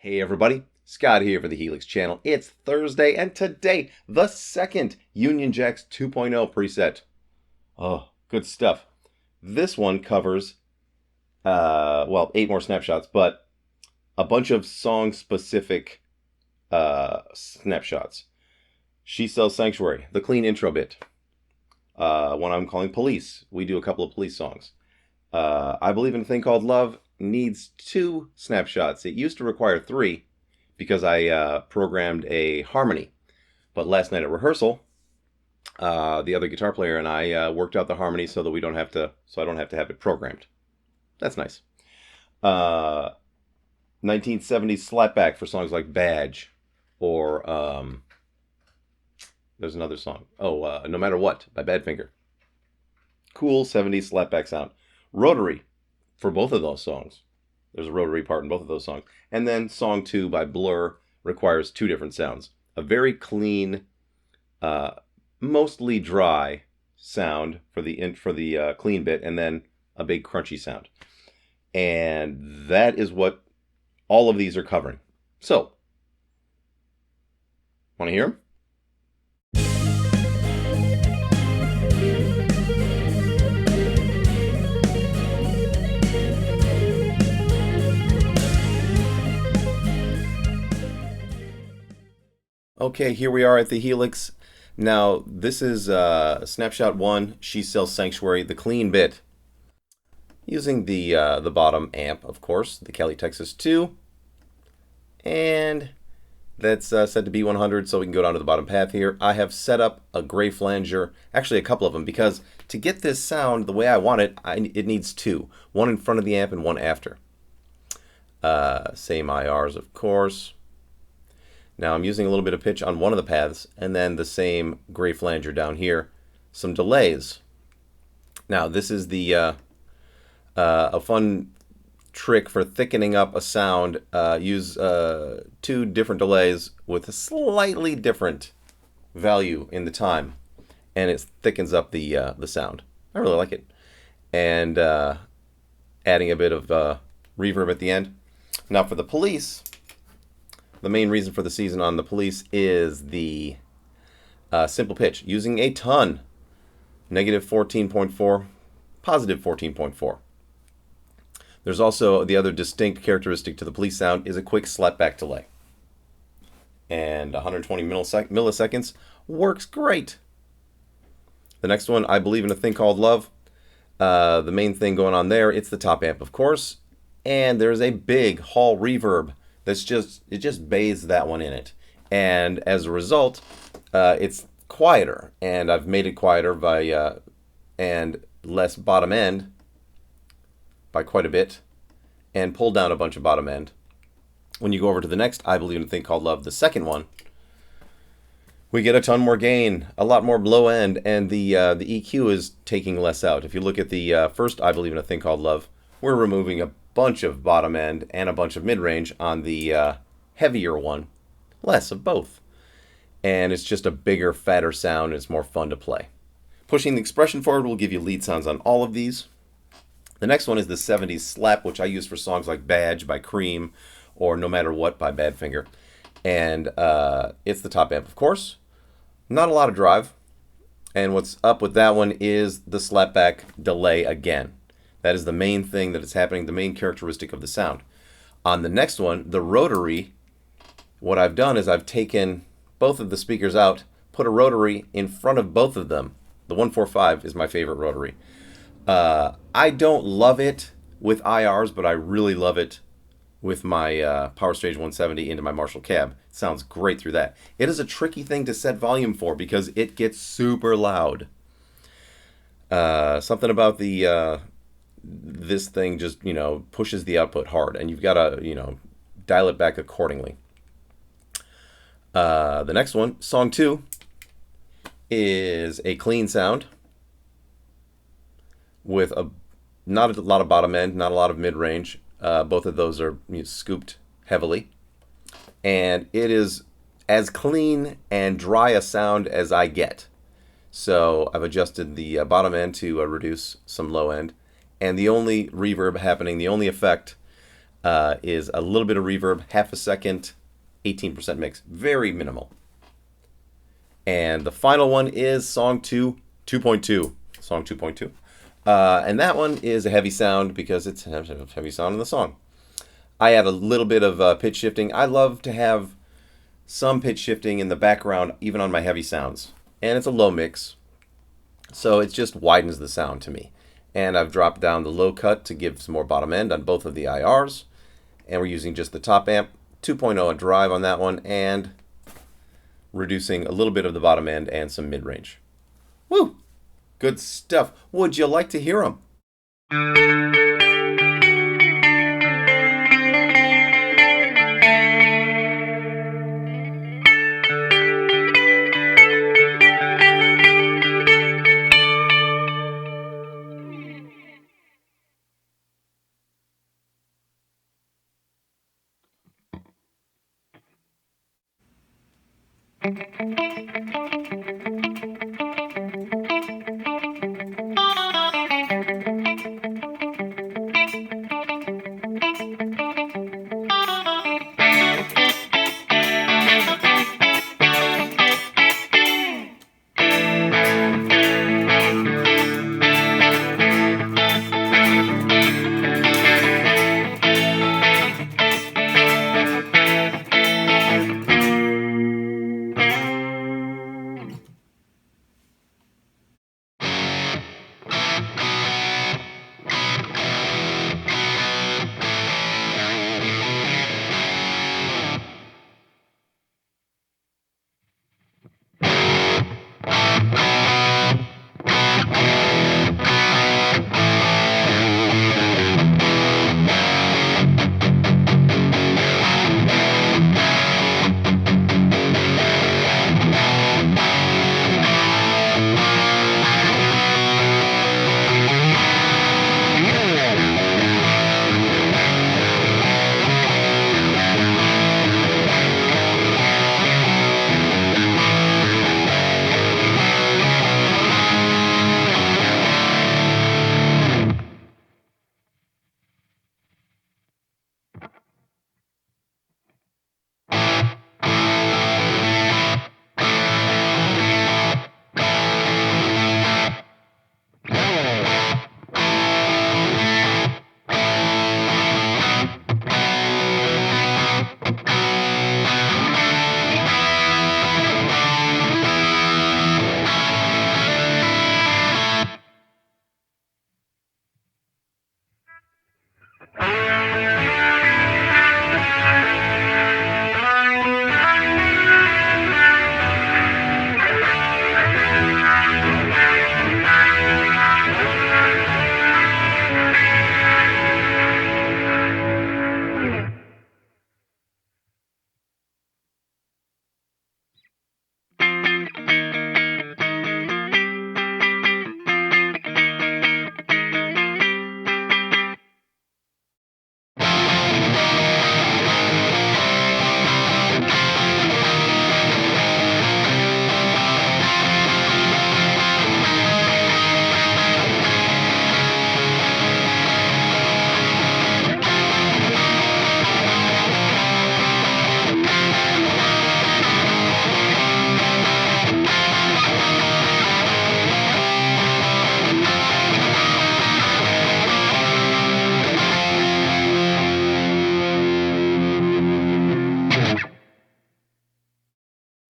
Hey everybody, Scott here for the Helix channel. It's Thursday and today, the second Union Jacks 2.0 preset. Oh, good stuff. This one covers, 8 more snapshots, but a bunch of song-specific snapshots. She Sells Sanctuary, the clean intro bit. One I'm calling Police. We do a couple of police songs. I Believe in a Thing Called Love needs 2 snapshots. It used to require 3 because I programmed a harmony. But last night at rehearsal, the other guitar player and I worked out the harmony so that I don't have to have it programmed. That's nice. 1970s slapback for songs like Badge, or there's another song. No Matter What by Badfinger. Cool 70s slapback sound. Rotary for both of those songs. There's a rotary part in both of those songs. And then song 2 by Blur requires 2 different sounds. A very clean, mostly dry sound for the clean bit, and then a big crunchy sound. And that is what all of these are covering. So, want to hear them? Okay, here we are at the Helix. Now, this is Snapshot 1, She Sells Sanctuary, the clean bit. Using the bottom amp, of course, the Cali Texas 2. And that's set to B100, so we can go down to the bottom path here. I have set up a gray flanger, actually a couple of them, because to get this sound the way I want it, it needs 2. One in front of the amp and one after. Same IRs, of course. Now I'm using a little bit of pitch on one of the paths, and then the same gray flanger down here. Some delays. Now this is the a fun trick for thickening up a sound. Use 2 different delays with a slightly different value in the time, and it thickens up the sound. I really like it. And adding a bit of reverb at the end. Now for the Police. The main reason for the season on the Police is the simple pitch, using a ton. Negative 14.4, positive 14.4. There's also the other distinct characteristic to the Police sound is a quick slapback delay. And 120 milliseconds works great. The next one, I Believe in a Thing Called Love. The main thing going on there, it's the top amp, of course. And there's a big hall reverb. It just bathes that one in it, and as a result, it's quieter. And I've made it quieter by and less bottom end by quite a bit, and pulled down a bunch of bottom end. When you go over to the next I Believe in a Thing Called Love, the second one, we get a ton more gain, a lot more low end, and the EQ is taking less out. If you look at the first I Believe in a Thing Called Love, we're removing a bunch of bottom end and a bunch of mid-range. On the heavier one, less of both, and it's just a bigger, fatter sound. It's more fun to play. Pushing the expression forward will give you lead sounds on all of these. The next one is the 70s slap, which I use for songs like Badge by Cream or No Matter What by Badfinger, and it's the top amp, of course. Not a lot of drive, and what's up with that one is the slapback delay again. That is the main thing that is happening, the main characteristic of the sound. On the next one, the rotary, what I've done is I've taken both of the speakers out, put a rotary in front of both of them. The 145 is my favorite rotary. I don't love it with IRs, but I really love it with my Power Stage 170 into my Marshall cab. It sounds great through that. It is a tricky thing to set volume for because it gets super loud. Something about this thing just, pushes the output hard, and you've got to, dial it back accordingly. The next one, song 2, is a clean sound with not a lot of bottom end, not a lot of mid-range. Both of those are scooped heavily. And it is as clean and dry a sound as I get. So I've adjusted the bottom end to reduce some low end. And the only reverb happening, the only effect is a little bit of reverb, half a second, 18% mix. Very minimal. And the final one is Song 2, 2.2. Song 2.2. And that one is a heavy sound because it's a heavy sound in the song. I add a little bit of pitch shifting. I love to have some pitch shifting in the background, even on my heavy sounds. And it's a low mix, so it just widens the sound to me. And I've dropped down the low cut to give some more bottom end on both of the IRs. And we're using just the top amp, 2.0 drive on that one, and reducing a little bit of the bottom end and some mid-range. Woo! Good stuff. Would you like to hear them?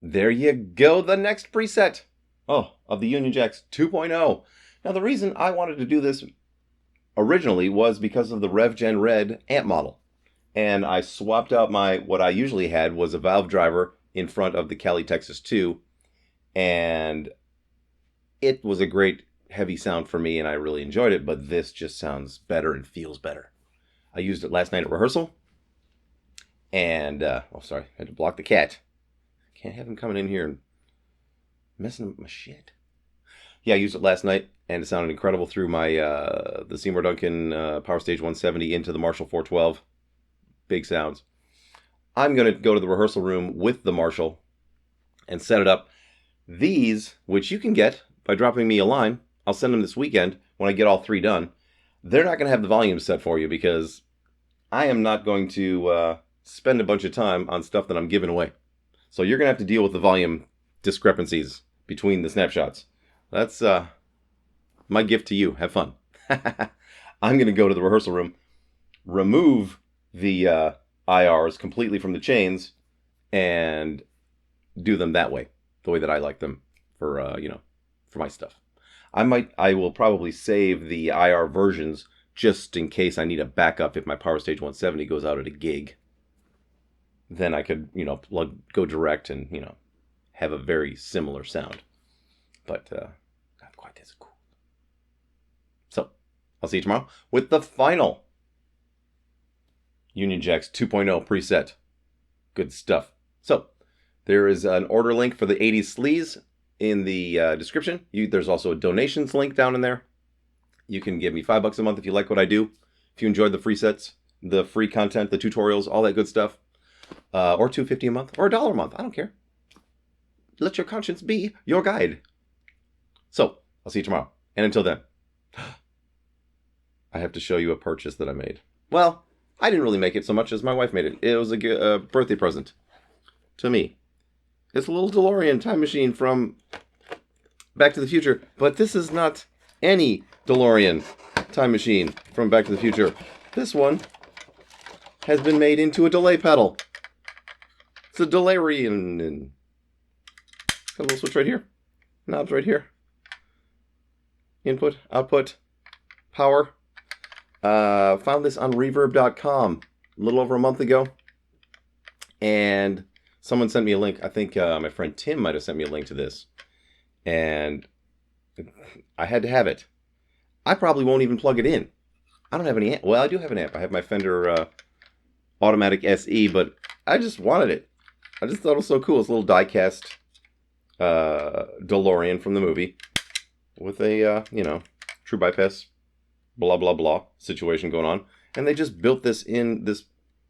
There you go, the next preset of the Union Jacks 2.0. Now, the reason I wanted to do this originally was because of the RevGen Red amp model. And I swapped out what I usually had was a valve driver in front of the Cali Texas 2. And it was a great heavy sound for me, and I really enjoyed it, but this just sounds better and feels better. I used it last night at rehearsal. And, I had to block the cat. Can't have him coming in here and messing up my shit. Yeah, I used it last night, and it sounded incredible through my the Seymour Duncan Power Stage 170 into the Marshall 412. Big sounds. I'm going to go to the rehearsal room with the Marshall and set it up. These, which you can get by dropping me a line, I'll send them this weekend when I get all three done. They're not going to have the volume set for you because I am not going to spend a bunch of time on stuff that I'm giving away. So you're going to have to deal with the volume discrepancies between the snapshots. That's my gift to you. Have fun. I'm going to go to the rehearsal room, remove the IRs completely from the chains, and do them that way, the way that I like them for for my stuff. I will probably save the IR versions just in case I need a backup if my Power Stage 170 goes out at a gig. Then I could, go direct and, have a very similar sound. But not quite as cool. So, I'll see you tomorrow with the final Union Jacks 2.0 preset. Good stuff. So, there is an order link for the 80s sleaze in the description. There's also a donations link down in there. You can give me $5 a month if you like what I do. If you enjoyed the free sets, the free content, the tutorials, all that good stuff. Or $2.50 a month, or $1 a month. I don't care. Let your conscience be your guide. So, I'll see you tomorrow. And until then, I have to show you a purchase that I made. Well, I didn't really make it so much as my wife made it. It was a birthday present to me. It's a little DeLorean time machine from Back to the Future. But this is not any DeLorean time machine from Back to the Future. This one has been made into a delay pedal. It's a DeLorean. Got a little switch right here. Knobs right here. Input, output, power. Found this on reverb.com a little over a month ago. And someone sent me a link. I think my friend Tim might have sent me a link to this. And I had to have it. I probably won't even plug it in. I don't have any amp. Well, I do have an amp. I have my Fender Automatic SE, but I just wanted it. I just thought it was so cool. It's a little die-cast DeLorean from the movie with a, true bypass, blah, blah, blah situation going on. And they just built this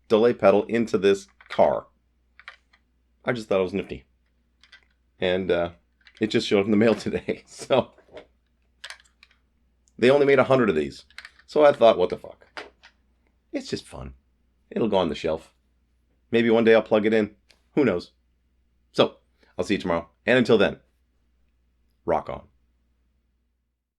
delay pedal into this car. I just thought it was nifty. And it just showed up in the mail today. So they only made 100 of these. So I thought, what the fuck? It's just fun. It'll go on the shelf. Maybe one day I'll plug it in. Who knows? So, I'll see you tomorrow. And until then, rock on.